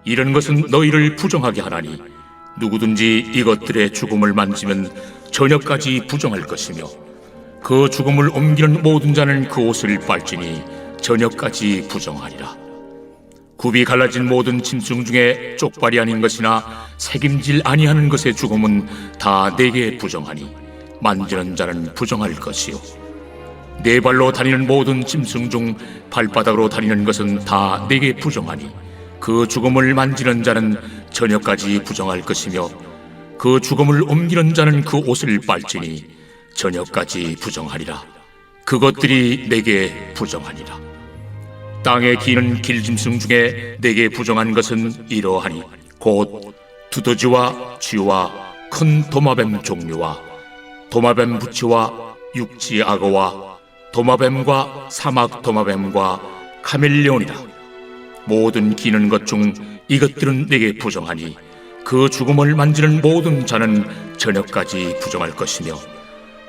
이런 것은 너희를 부정하게 하나니 누구든지 이것들의 죽음을 만지면 저녁까지 부정할 것이며 그 죽음을 옮기는 모든 자는 그 옷을 빨지니 저녁까지 부정하리라. 굽이 갈라진 모든 짐승 중에 쪽발이 아닌 것이나 새김질 아니하는 것의 죽음은 다 내게 부정하니 만지는 자는 부정할 것이요 네 발로 다니는 모든 짐승 중 발바닥으로 다니는 것은 다 내게 부정하니 그 죽음을 만지는 자는 저녁까지 부정할 것이며 그 죽음을 옮기는 자는 그 옷을 빨지니 저녁까지 부정하리라. 그것들이 내게 부정하니라. 땅에 기는 길짐승 중에 내게 부정한 것은 이러하니 곧 두더지와 쥐와 큰 도마뱀 종류와 도마뱀 부치와 육지 악어와 도마뱀과 사막 도마뱀과 카멜레온이라. 모든 기는 것 중 이것들은 내게 부정하니 그 죽음을 만지는 모든 자는 저녁까지 부정할 것이며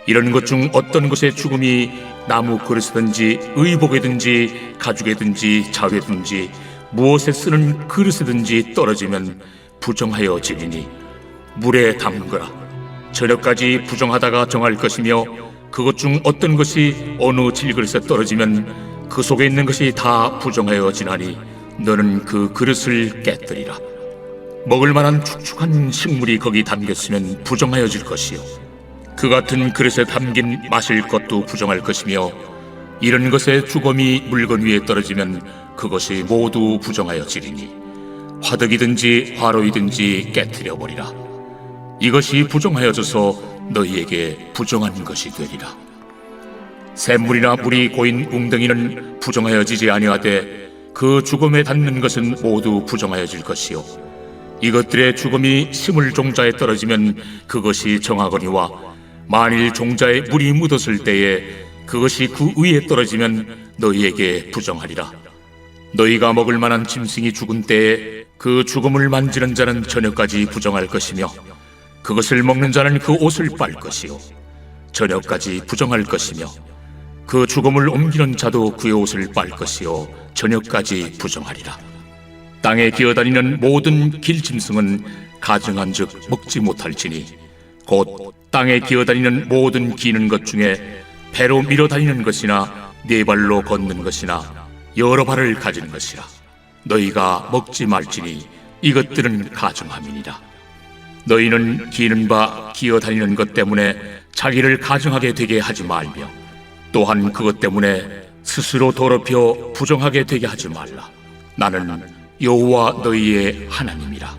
이런 것 중 어떤 것의 죽음이 나무 그릇이든지 의복이든지 가죽이든지 자회든지 무엇에 쓰는 그릇이든지 떨어지면 부정하여 지리니 물에 담그라. 저녁까지 부정하다가 정할 것이며 그것 중 어떤 것이 어느 질그릇에 떨어지면 그 속에 있는 것이 다 부정하여 지나니 너는 그 그릇을 깨뜨리라. 먹을 만한 축축한 식물이 거기 담겼으면 부정하여질 것이요 그 같은 그릇에 담긴 마실 것도 부정할 것이며 이런 것의 주검이 물건 위에 떨어지면 그것이 모두 부정하여지리니 화덕이든지 화로이든지 깨뜨려버리라. 이것이 부정하여져서 너희에게 부정한 것이 되리라. 샘물이나 물이 고인 웅덩이는 부정하여지지 아니하되 그 죽음에 닿는 것은 모두 부정하여질 것이요 이것들의 죽음이 심을 종자에 떨어지면 그것이 정하거니와 만일 종자에 물이 묻었을 때에 그것이 그 위에 떨어지면 너희에게 부정하리라. 너희가 먹을 만한 짐승이 죽은 때에 그 죽음을 만지는 자는 저녁까지 부정할 것이며 그것을 먹는 자는 그 옷을 빨 것이요 저녁까지 부정할 것이며 그 죽음을 옮기는 자도 그의 옷을 빨 것이요 저녁까지 부정하리라. 땅에 기어다니는 모든 길짐승은 가증한즉 먹지 못할지니 곧 땅에 기어다니는 모든 기는 것 중에 배로 밀어다니는 것이나 네 발로 걷는 것이나 여러 발을 가진 것이라. 너희가 먹지 말지니 이것들은 가증함이니라. 너희는 기는 바 기어다니는 것 때문에 자기를 가증하게 되게 하지 말며 또한 그것 때문에 스스로 더럽혀 부정하게 되게 하지 말라. 나는 여호와 너희의 하나님이라.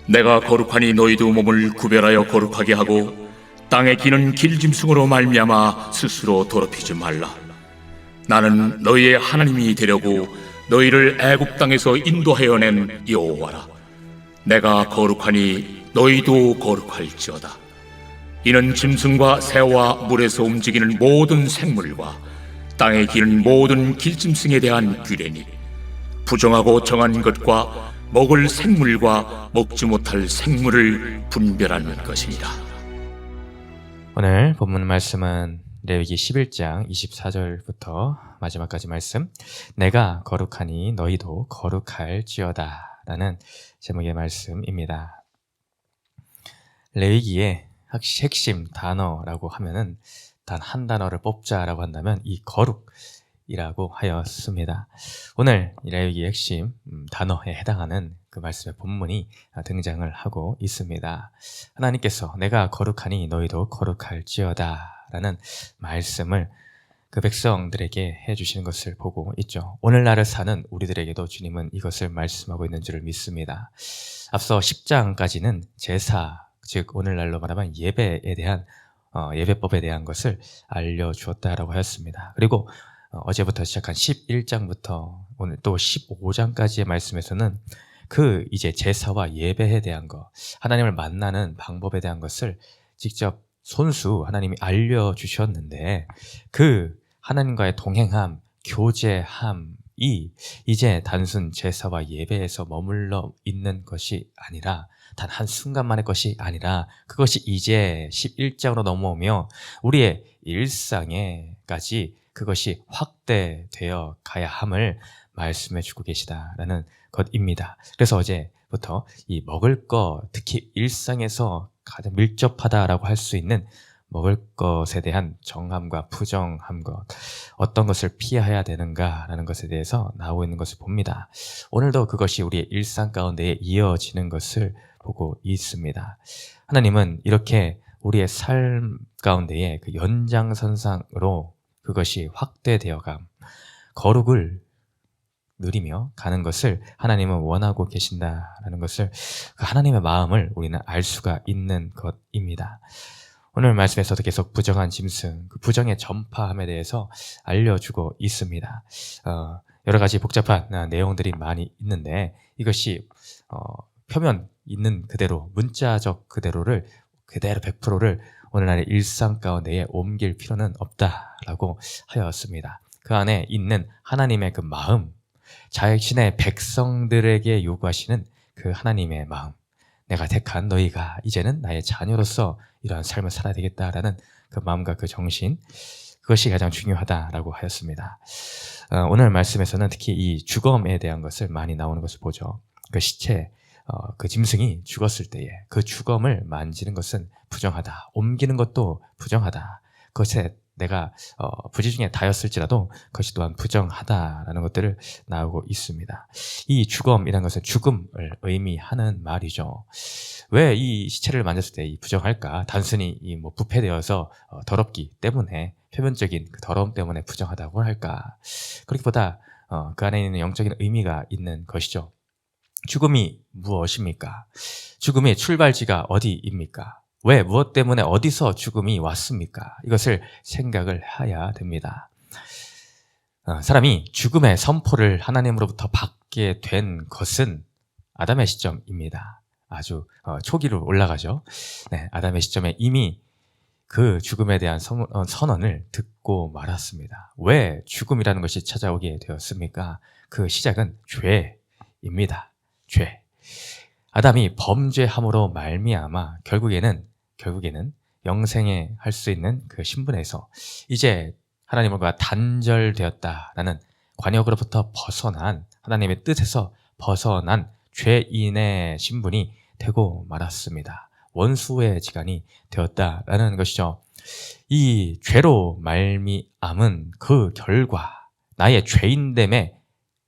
내가 거룩하니 너희도 몸을 구별하여 거룩하게 하고 땅에 기는 길짐승으로 말미암아 스스로 더럽히지 말라. 나는 너희의 하나님이 되려고 너희를 애굽 땅에서 인도하여 낸 여호와라. 내가 거룩하니 너희도 거룩할지어다. 이는 짐승과 새와 물에서 움직이는 모든 생물과 땅에 기는 모든 길짐승에 대한 규례니 부정하고 정한 것과 먹을 생물과 먹지 못할 생물을 분별하는 것이니라. 오늘 본문 말씀은 레위기 11장 24절부터 마지막까지 말씀, 내가 거룩하니 너희도 거룩할지어다 라는 제목의 말씀입니다. 레위기의 핵심 단어라고 하면은 단 한 단어를 뽑자라고 한다면 이 거룩이라고 하였습니다. 오늘 이 레위기의 핵심 단어에 해당하는 그 말씀의 본문이 등장을 하고 있습니다. 하나님께서 내가 거룩하니 너희도 거룩할지어다 라는 말씀을 그 백성들에게 해주시는 것을 보고 있죠. 오늘날을 사는 우리들에게도 주님은 이것을 말씀하고 있는 줄을 믿습니다. 앞서 10장까지는 제사, 즉 오늘날로 말하면 예배에 대한 예배법에 대한 것을 알려주었다라고 하였습니다. 그리고 어제부터 시작한 11장부터 오늘 또 15장까지의 말씀에서는 그 이제 제사와 예배에 대한 것, 하나님을 만나는 방법에 대한 것을 직접 손수 하나님이 알려주셨는데 그 하나님과의 동행함, 교제함이 이제 단순 제사와 예배에서 머물러 있는 것이 아니라 단 한순간만의 것이 아니라 그것이 이제 11장으로 넘어오며 우리의 일상에까지 그것이 확대되어 가야 함을 말씀해 주고 계시다라는 것입니다. 그래서 어제부터 이 먹을 것, 특히 일상에서 가장 밀접하다라고 할 수 있는 먹을 것에 대한 정함과 부정함 것, 어떤 것을 피해야 되는가라는 것에 대해서 나오고 있는 것을 봅니다. 오늘도 그것이 우리의 일상 가운데에 이어지는 것을 보고 있습니다. 하나님은 이렇게 우리의 삶 가운데에 그 연장선상으로 그것이 확대되어감, 거룩을 누리며 가는 것을 하나님은 원하고 계신다라는 것을, 그 하나님의 마음을 우리는 알 수가 있는 것입니다. 오늘 말씀에서도 계속 부정한 짐승, 그 부정의 전파함에 대해서 알려주고 있습니다. 여러 가지 복잡한 내용들이 많이 있는데 이것이 표면 있는 그대로, 문자적 그대로를 그대로 100%를 오늘날의 일상 가운데에 옮길 필요는 없다라고 하였습니다. 그 안에 있는 하나님의 그 마음, 자신의 백성들에게 요구하시는 그 하나님의 마음, 내가 택한 너희가 이제는 나의 자녀로서 이러한 삶을 살아야 되겠다라는 그 마음과 그 정신, 그것이 가장 중요하다라고 하였습니다. 오늘 말씀에서는 특히 이 죽음에 대한 것을 많이 나오는 것을 보죠. 그 시체, 그 짐승이 죽었을 때에 그 죽음을 만지는 것은 부정하다, 옮기는 것도 부정하다, 그것에 내가 부지 중에 다였을지라도 그것이 또한 부정하다라는 것들을 나오고 있습니다. 이 죽음이라는 것은 죽음을 의미하는 말이죠. 왜 이 시체를 만졌을 때 이 부정할까? 단순히 이 뭐 부패되어서 더럽기 때문에, 표면적인 그 더러움 때문에 부정하다고 할까? 그렇기보다 그 안에 있는 영적인 의미가 있는 것이죠. 죽음이 무엇입니까? 죽음의 출발지가 어디입니까? 왜, 무엇 때문에, 어디서 죽음이 왔습니까? 이것을 생각을 해야 됩니다. 사람이 죽음의 선포를 하나님으로부터 받게 된 것은 아담의 시점입니다. 아주 초기로 올라가죠. 네, 아담의 시점에 이미 그 죽음에 대한 선언을 듣고 말았습니다. 왜 죽음이라는 것이 찾아오게 되었습니까? 그 시작은 죄입니다. 죄. 아담이 범죄함으로 말미암아 결국에는 영생에 할 수 있는 그 신분에서 이제 하나님과 단절되었다라는, 관역으로부터 벗어난, 하나님의 뜻에서 벗어난 죄인의 신분이 되고 말았습니다. 원수의 지간이 되었다라는 것이죠. 이 죄로 말미암은 그 결과, 나의 죄인됨에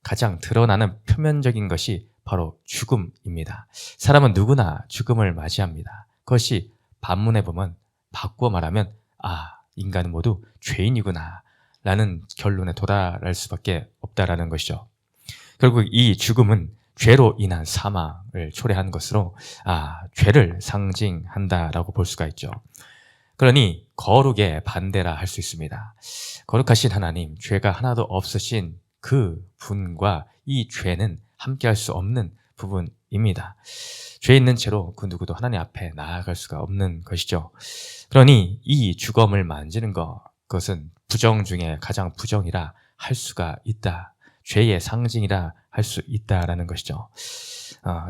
가장 드러나는 표면적인 것이 바로 죽음입니다. 사람은 누구나 죽음을 맞이합니다. 그것이 반문에 보면, 바꾸어 말하면 인간은 모두 죄인이구나 라는 결론에 도달할 수밖에 없다라는 것이죠. 결국 이 죽음은 죄로 인한 사망을 초래한 것으로 죄를 상징한다라고 볼 수가 있죠. 그러니 거룩의 반대라 할 수 있습니다. 거룩하신 하나님, 죄가 하나도 없으신 그 분과 이 죄는 함께할 수 없는 부분입니다. 죄 있는 채로 그 누구도 하나님 앞에 나아갈 수가 없는 것이죠. 그러니 이 죽음을 만지는 그것은 부정 중에 가장 부정이라 할 수가 있다. 죄의 상징이라 할 수 있다라는 것이죠.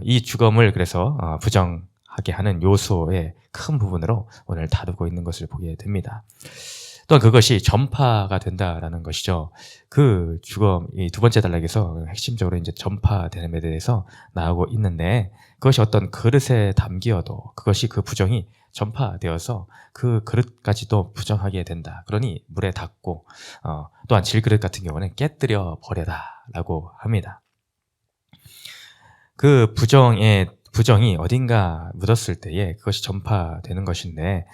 이 죽음을 그래서 부정하게 하는 요소의 큰 부분으로 오늘 다루고 있는 것을 보게 됩니다. 또한 그것이 전파가 된다라는 것이죠. 그 죽음, 이 두 번째 단락에서 핵심적으로 이제 전파됨에 대해서 나오고 있는데, 그것이 어떤 그릇에 담기어도 그것이, 그 부정이 전파되어서 그 그릇까지도 부정하게 된다. 그러니 물에 닿고 또한 질그릇 같은 경우는 깨뜨려 버려라라고 합니다. 그 부정이 어딘가 묻었을 때에 그것이 전파되는 것인데,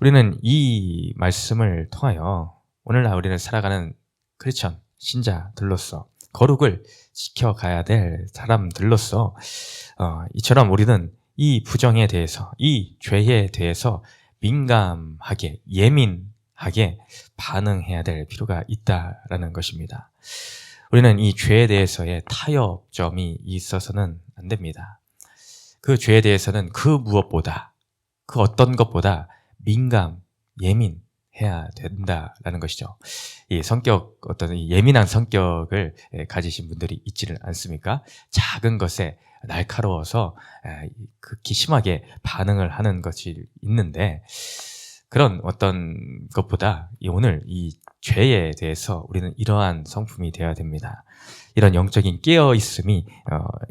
우리는 이 말씀을 통하여 오늘날 우리는 살아가는 크리스천 신자들로서, 거룩을 지켜가야 될 사람들로서 이처럼 우리는 이 부정에 대해서, 이 죄에 대해서 민감하게, 예민하게 반응해야 될 필요가 있다라는 것입니다. 우리는 이 죄에 대해서의 타협점이 있어서는 안 됩니다. 그 죄에 대해서는 그 무엇보다, 그 어떤 것보다 예민해야 된다라는 것이죠. 이 성격, 어떤 이 예민한 성격을 가지신 분들이 있지는 않습니까? 작은 것에 날카로워서 극히 심하게 반응을 하는 것이 있는데, 그런 어떤 것보다 오늘 이 죄에 대해서 우리는 이러한 성품이 되어야 됩니다. 이런 영적인 깨어있음이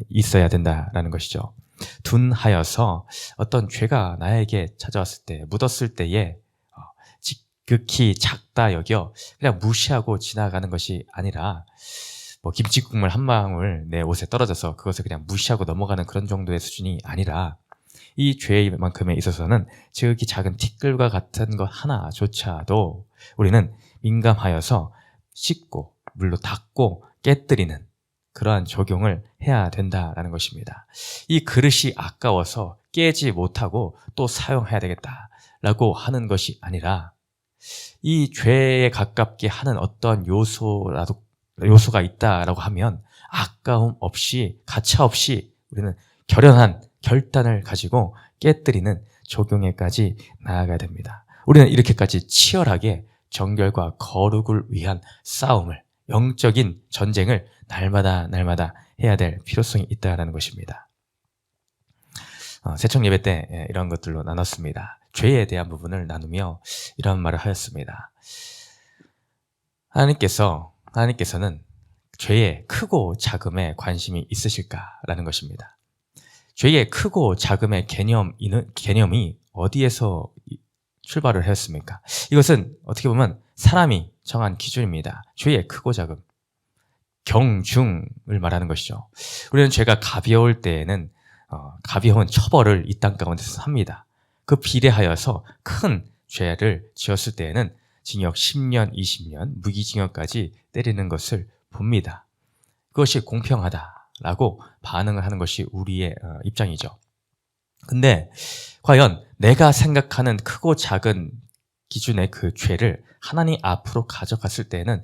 있어야 된다라는 것이죠. 둔하여서 어떤 죄가 나에게 찾아왔을 때, 묻었을 때에 지극히 작다 여겨 그냥 무시하고 지나가는 것이 아니라 뭐 김치국물 한 방울 내 옷에 떨어져서 그것을 그냥 무시하고 넘어가는 그런 정도의 수준이 아니라 이 죄만큼에 있어서는 지극히 작은 티끌과 같은 것 하나조차도 우리는 민감하여서 씻고 물로 닦고 깨뜨리는 그러한 적용을 해야 된다라는 것입니다. 이 그릇이 아까워서 깨지 못하고 또 사용해야 되겠다라고 하는 것이 아니라 이 죄에 가깝게 하는 어떤 요소가 있다라고 하면 아까움 없이 가차 없이 우리는 결연한 결단을 가지고 깨뜨리는 적용에까지 나아가야 됩니다. 우리는 이렇게까지 치열하게 정결과 거룩을 위한 싸움을, 영적인 전쟁을 날마다 해야 될 필요성이 있다는 것입니다. 새청 예배 때 이런 것들로 나눴습니다. 죄에 대한 부분을 나누며 이런 말을 하였습니다. 하나님께서는 죄의 크고 작음에 관심이 있으실까라는 것입니다. 죄의 크고 작음의 개념이 어디에서 출발을 했습니까? 이것은 어떻게 보면 사람이 정한 기준입니다. 죄의 크고 작음, 경중을 말하는 것이죠. 우리는 죄가 가벼울 때에는 가벼운 처벌을 이 땅 가운데서 합니다. 그 비례하여서 큰 죄를 지었을 때에는 징역 10년, 20년, 무기징역까지 때리는 것을 봅니다. 그것이 공평하다라고 반응을 하는 것이 우리의 입장이죠. 근데 과연 내가 생각하는 크고 작은 기준의 그 죄를 하나님 앞으로 가져갔을 때는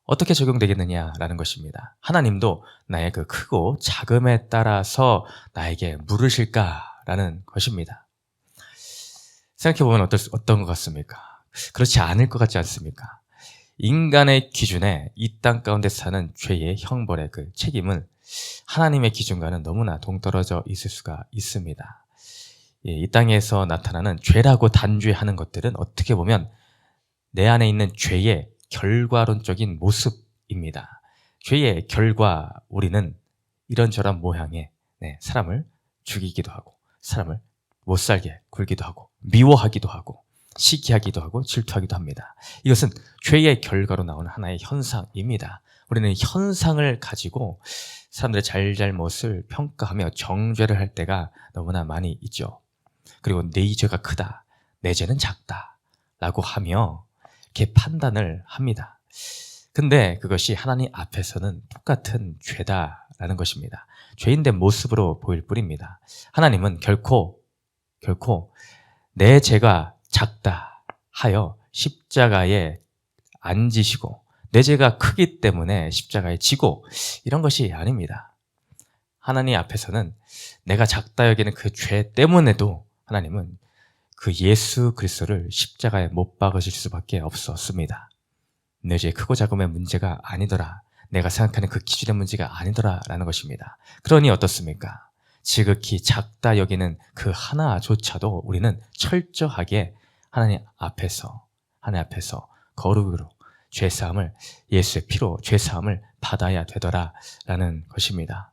어떻게 적용되겠느냐라는 것입니다. 하나님도 나의 그 크고 작음에 따라서 나에게 물으실까라는 것입니다. 생각해보면 어떤 것 같습니까? 그렇지 않을 것 같지 않습니까? 인간의 기준에 이 땅 가운데 사는 죄의 형벌의 그 책임은 하나님의 기준과는 너무나 동떨어져 있을 수가 있습니다. 이 땅에서 나타나는 죄라고 단죄하는 것들은 어떻게 보면 내 안에 있는 죄의 결과론적인 모습입니다. 죄의 결과, 우리는 이런저런 모양의 사람을 죽이기도 하고, 사람을 못 살게 굴기도 하고, 미워하기도 하고, 시기하기도 하고, 질투하기도 합니다. 이것은 죄의 결과로 나오는 하나의 현상입니다. 우리는 현상을 가지고 사람들의 잘잘못을 평가하며 정죄를 할 때가 너무나 많이 있죠. 그리고 내 죄가 크다, 내 죄는 작다 라고 하며 이렇게 판단을 합니다. 근데 그것이 하나님 앞에서는 똑같은 죄다라는 것입니다. 죄인된 모습으로 보일 뿐입니다. 하나님은 결코 내 죄가 작다 하여 십자가에 앉으시고 내 죄가 크기 때문에 십자가에 지고 이런 것이 아닙니다. 하나님 앞에서는 내가 작다 여기는 그 죄 때문에도 하나님은 그 예수 그리스도를 십자가에 못 박으실 수밖에 없었습니다. 내 죄 크고 작음의 문제가 아니더라, 내가 생각하는 그 기준의 문제가 아니더라 라는 것입니다. 그러니 어떻습니까? 지극히 작다 여기는 그 하나조차도 우리는 철저하게 하나님 앞에서 거룩으로 죄사함을, 예수의 피로 죄사함을 받아야 되더라 라는 것입니다.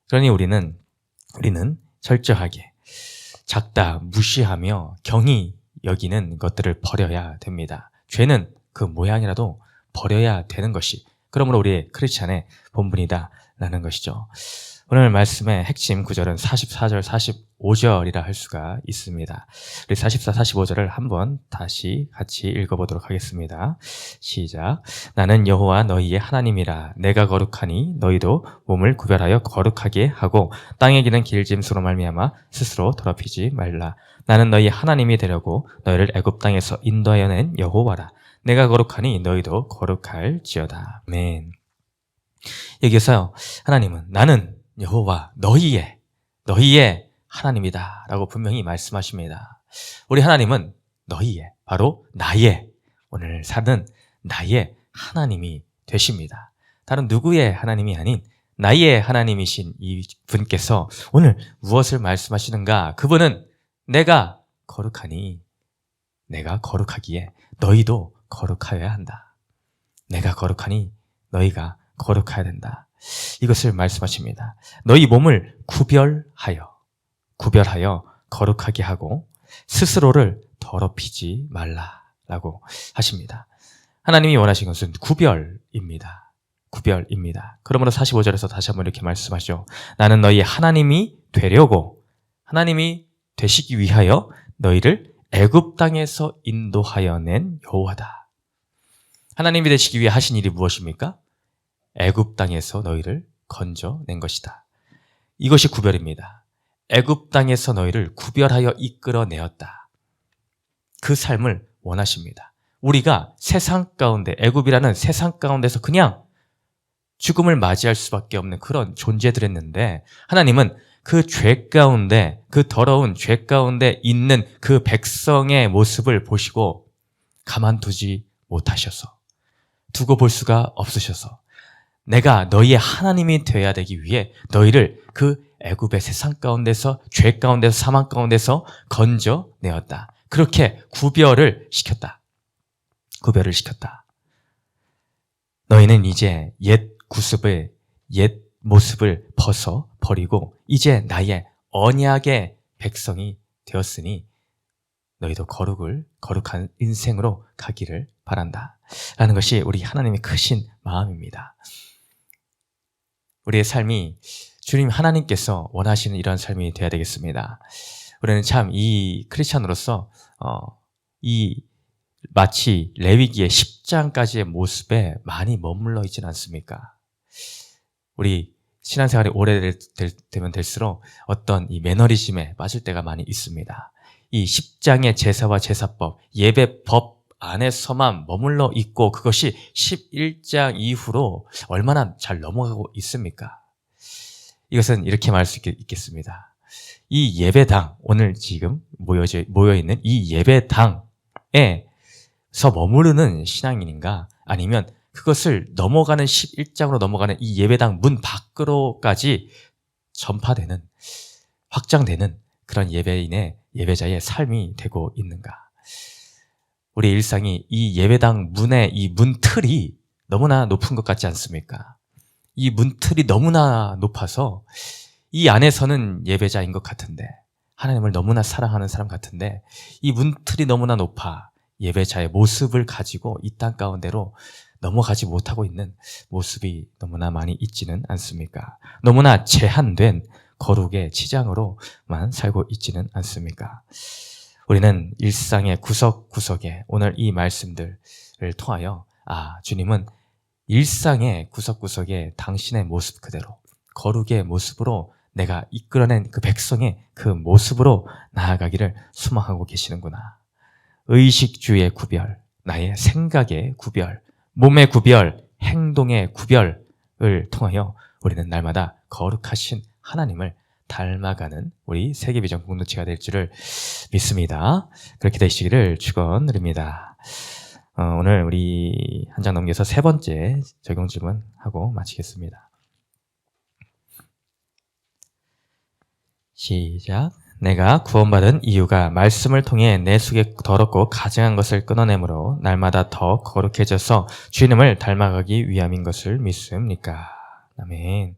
그러니 우리는 철저하게 작다 무시하며 경히 여기는 것들을 버려야 됩니다. 죄는 그 모양이라도 버려야 되는 것이 그러므로 우리의 크리스찬의 본분이다 라는 것이죠. 오늘 말씀의 핵심 구절은 44절, 45절이라 할 수가 있습니다. 우리 44, 45절을 한번 다시 같이 읽어보도록 하겠습니다. 시작. 나는 여호와 너희의 하나님이라. 내가 거룩하니 너희도 몸을 구별하여 거룩하게 하고 땅에 기는 길짐수로 말미암아 스스로 더럽히지 말라. 나는 너희 하나님이 되려고 너희를 애굽 땅에서 인도하여 낸 여호와라. 내가 거룩하니 너희도 거룩할지어다. 아멘. 여기서 하나님은 나는 여호와 너희의 하나님이다 라고 분명히 말씀하십니다. 우리 하나님은 너희의, 바로 나의, 오늘 사는 나의 하나님이 되십니다. 다른 누구의 하나님이 아닌 나의 하나님이신 이 분께서 오늘 무엇을 말씀하시는가? 그분은 내가 거룩하니 내가 거룩하기에 너희도 거룩하여야 한다. 내가 거룩하니 너희가 거룩해야 된다. 이것을 말씀하십니다. 너희 몸을 구별하여 거룩하게 하고 스스로를 더럽히지 말라라고 하십니다. 하나님이 원하신 것은 구별입니다. 그러므로 45절에서 다시 한번 이렇게 말씀하시죠. 나는 너희 하나님이 되려고, 하나님이 되시기 위하여 너희를 애굽 땅에서 인도하여 낸 여호와다. 하나님이 되시기 위해 하신 일이 무엇입니까? 애굽 땅에서 너희를 건져낸 것이다. 이것이 구별입니다. 애굽 땅에서 너희를 구별하여 이끌어내었다. 그 삶을 원하십니다. 우리가 세상 가운데, 애굽이라는 세상 가운데서 그냥 죽음을 맞이할 수밖에 없는 그런 존재들이었는데, 하나님은 그 죄 가운데, 그 더러운 죄 가운데 있는 그 백성의 모습을 보시고 가만두지 못하셔서, 두고 볼 수가 없으셔서, 내가 너희의 하나님이 되어야 되기 위해 너희를 그 애굽의 세상 가운데서, 죄 가운데서, 사망 가운데서 건져내었다. 그렇게 구별을 시켰다. 너희는 이제 옛 모습을 벗어 버리고 이제 나의 언약의 백성이 되었으니 너희도 거룩한 인생으로 가기를 바란다. 라는 것이 우리 하나님의 크신 마음입니다. 우리의 삶이 주님 하나님께서 원하시는 이런 삶이 되어야 되겠습니다. 우리는 참 이 크리스찬으로서 마치 레위기의 10장까지의 모습에 많이 머물러 있지는 않습니까? 우리 신앙생활이 오래되면 될수록 어떤 이 매너리즘에 빠질 때가 많이 있습니다. 이 10장의 제사와 제사법, 예배법 안에서만 머물러 있고 그것이 11장 이후로 얼마나 잘 넘어가고 있습니까? 이것은 이렇게 말할 수 있겠습니다. 이 예배당, 오늘 지금 모여있는 이 예배당에서 머무르는 신앙인인가? 아니면 그것을 넘어가는 11장으로 넘어가는 이 예배당 문 밖으로까지 전파되는, 확장되는 그런 예배자의 삶이 되고 있는가? 우리 일상이 이 예배당 문의 이 문틀이 너무나 높은 것 같지 않습니까? 이 문틀이 너무나 높아서 이 안에서는 예배자인 것 같은데, 하나님을 너무나 사랑하는 사람 같은데, 이 문틀이 너무나 높아 예배자의 모습을 가지고 이 땅 가운데로 넘어가지 못하고 있는 모습이 너무나 많이 있지는 않습니까? 너무나 제한된 거룩의 치장으로만 살고 있지는 않습니까? 우리는 일상의 구석구석에 오늘 이 말씀들을 통하여 주님은 일상의 구석구석에 당신의 모습 그대로 거룩의 모습으로 내가 이끌어낸 그 백성의 그 모습으로 나아가기를 소망하고 계시는구나. 의식주의 구별, 나의 생각의 구별, 몸의 구별, 행동의 구별을 통하여 우리는 날마다 거룩하신 하나님을 닮아가는 우리 세계비전 공동체가 될 줄을 믿습니다. 그렇게 되시기를 축원드립니다. 오늘 우리 한 장 넘겨서 세 번째 적용 질문하고 마치겠습니다. 시작. 내가 구원받은 이유가 말씀을 통해 내 속에 더럽고 가증한 것을 끊어내므로 날마다 더 거룩해져서 주님을 닮아가기 위함인 것을 믿습니까? 아멘.